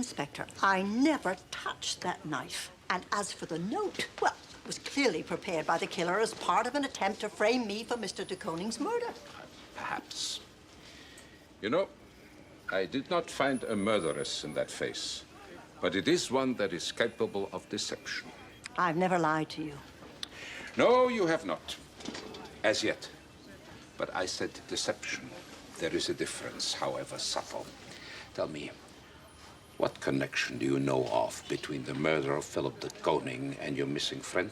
Inspector, I never touched that knife. And as for the note, well, it was clearly prepared by the killer as part of an attempt to frame me for Mr. de Koning's murder. Perhaps. You know, I did not find a murderess in that face, but it is one that is capable of deception. I've never lied to you. No, you have not. As yet. But I said deception. There is a difference, however subtle. Tell me, what connection do you know of between the murder of Philip de Koning and your missing friend?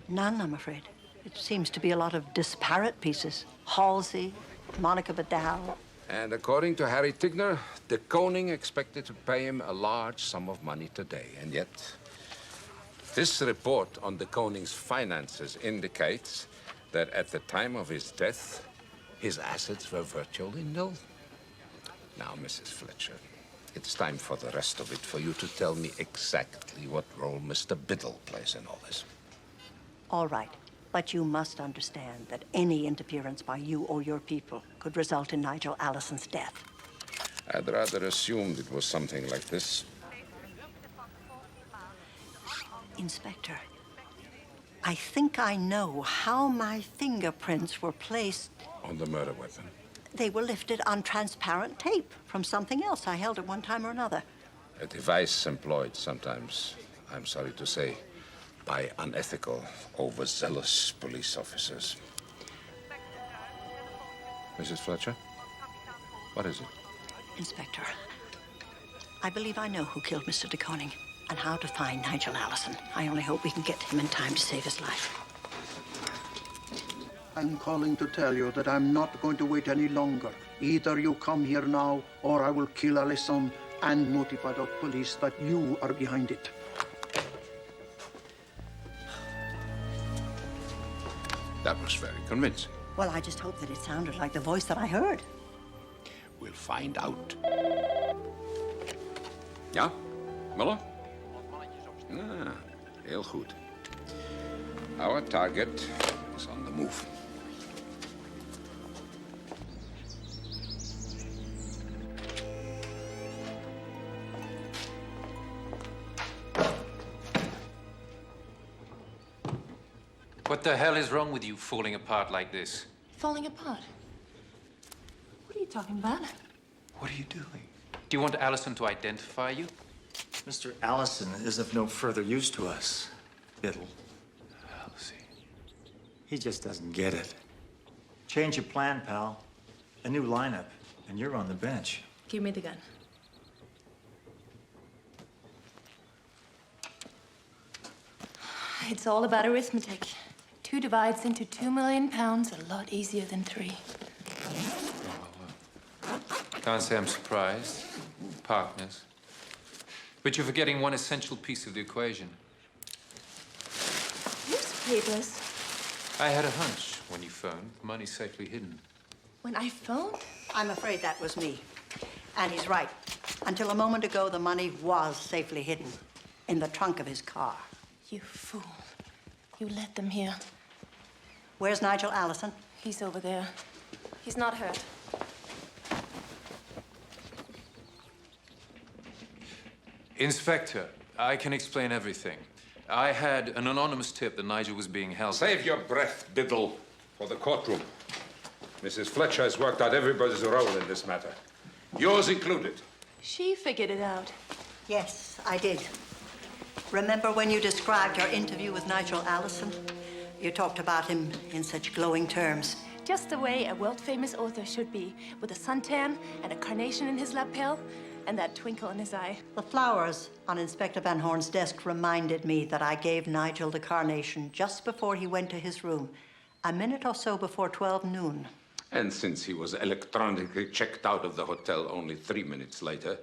None, I'm afraid. It seems to be a lot of disparate pieces. Halsey, Monica Badal. And according to Harry Tigner, de Koning expected to pay him a large sum of money today. And yet, this report on de Koning's finances indicates that at the time of his death, his assets were virtually nil. Now, Mrs. Fletcher, it's time for the rest of it for you to tell me exactly what role Mr. Biddle plays in all this. All right. But you must understand that any interference by you or your people could result in Nigel Allison's death. I'd rather assumed it was something like this. Inspector, I think I know how my fingerprints were placed. On the murder weapon? They were lifted on transparent tape from something else I held at one time or another. A device employed sometimes, I'm sorry to say, by unethical, overzealous police officers. Mrs. Fletcher, what is it? Inspector, I believe I know who killed Mr. de Koning and how to find Nigel Allison. I only hope we can get to him in time to save his life. I'm calling to tell you that I'm not going to wait any longer. Either you come here now, or I will kill Allison and notify the police that you are behind it. That was very convincing. Well, I just hope that it sounded like the voice that I heard. We'll find out. Ja, Muller? Ah, heel goed. Our target is on the move. What the hell is wrong with you falling apart like this? Falling apart? What are you talking about? What are you doing? Do you want Allison to identify you? Mr. Allison is of no further use to us, Biddle. I'll see. He just doesn't get it. Change your plan, pal. A new lineup, and you're on the bench. Give me the gun. It's all about arithmetic. 2 divides into 2 million pounds a lot easier than 3. Can't say I'm surprised. Partners. But you're forgetting one essential piece of the equation. Newspapers. I had a hunch when you phoned. Money safely hidden. When I phoned? I'm afraid that was me. And he's right. Until a moment ago, the money was safely hidden in the trunk of his car. You fool. You let them here. Where's Nigel Allison? He's over there. He's not hurt. Inspector, I can explain everything. I had an anonymous tip that Nigel was being held. Save your breath, Biddle, for the courtroom. Mrs. Fletcher has worked out everybody's role in this matter. Yours included. She figured it out. Yes, I did. Remember when you described your interview with Nigel Allison? You talked about him in such glowing terms. Just the way a world-famous author should be, with a suntan and a carnation in his lapel and that twinkle in his eye. The flowers on Inspector Van Horn's desk reminded me that I gave Nigel the carnation just before he went to his room, a minute or so before 12 noon. And since he was electronically checked out of the hotel only 3 minutes later,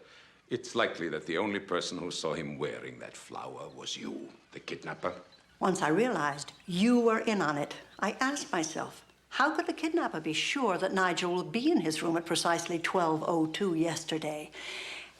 it's likely that the only person who saw him wearing that flower was you, the kidnapper. Once I realized you were in on it, I asked myself, how could the kidnapper be sure that Nigel would be in his room at precisely 12:02 yesterday?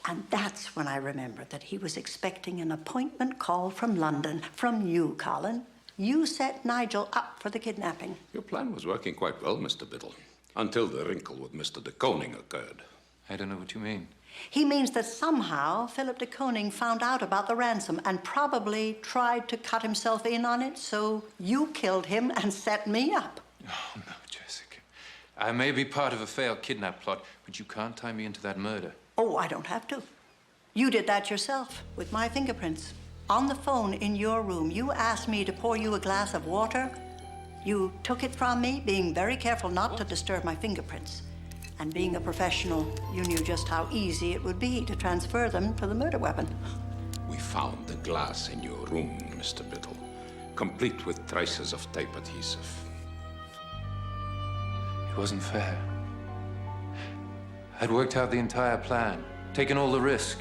And that's when I remembered that he was expecting an appointment call from London, from you, Colin. You set Nigel up for the kidnapping. Your plan was working quite well, Mr. Biddle, until the wrinkle with Mr. de Koning occurred. I don't know what you mean. He means that somehow Philip de Koning found out about the ransom and probably tried to cut himself in on it, so you killed him and set me up. Oh, no, Jessica. I may be part of a failed kidnap plot, but you can't tie me into that murder. Oh, I don't have to. You did that yourself with my fingerprints. On the phone in your room, you asked me to pour you a glass of water. You took it from me, being very careful not to disturb my fingerprints. And being a professional, you knew just how easy it would be to transfer them to the murder weapon. We found the glass in your room, Mr. Biddle, complete with traces of tape adhesive. It wasn't fair. I'd worked out the entire plan, taken all the risk.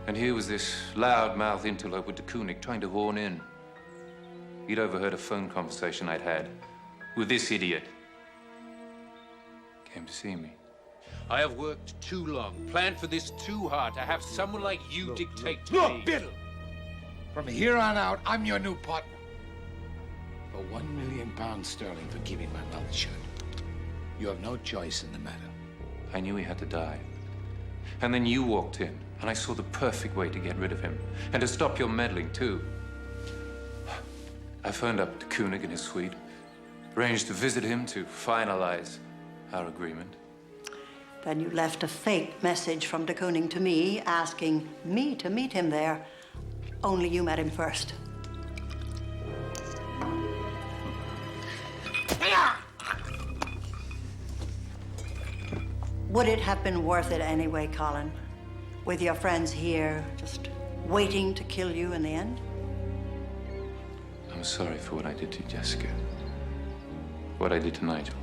And here was this loud-mouthed interloper with de Koning trying to horn in. He'd overheard a phone conversation I'd had with this idiot. Came to see me. I have worked too long, planned for this too hard to have someone like you dictate to me. Look, Biddle! From here on out, I'm your new partner. For £1 million sterling for keeping my mouth shut. You have no choice in the matter. I knew he had to die. And then you walked in, and I saw the perfect way to get rid of him. And to stop your meddling, too. I phoned up de Koning in his suite, arranged to visit him to finalize our agreement. Then you left a fake message from de Koning to me, asking me to meet him there. Only you met him first. Would it have been worth it anyway, Colin? With your friends here, just waiting to kill you in the end? I'm sorry for what I did to Jessica. What I did to Nigel.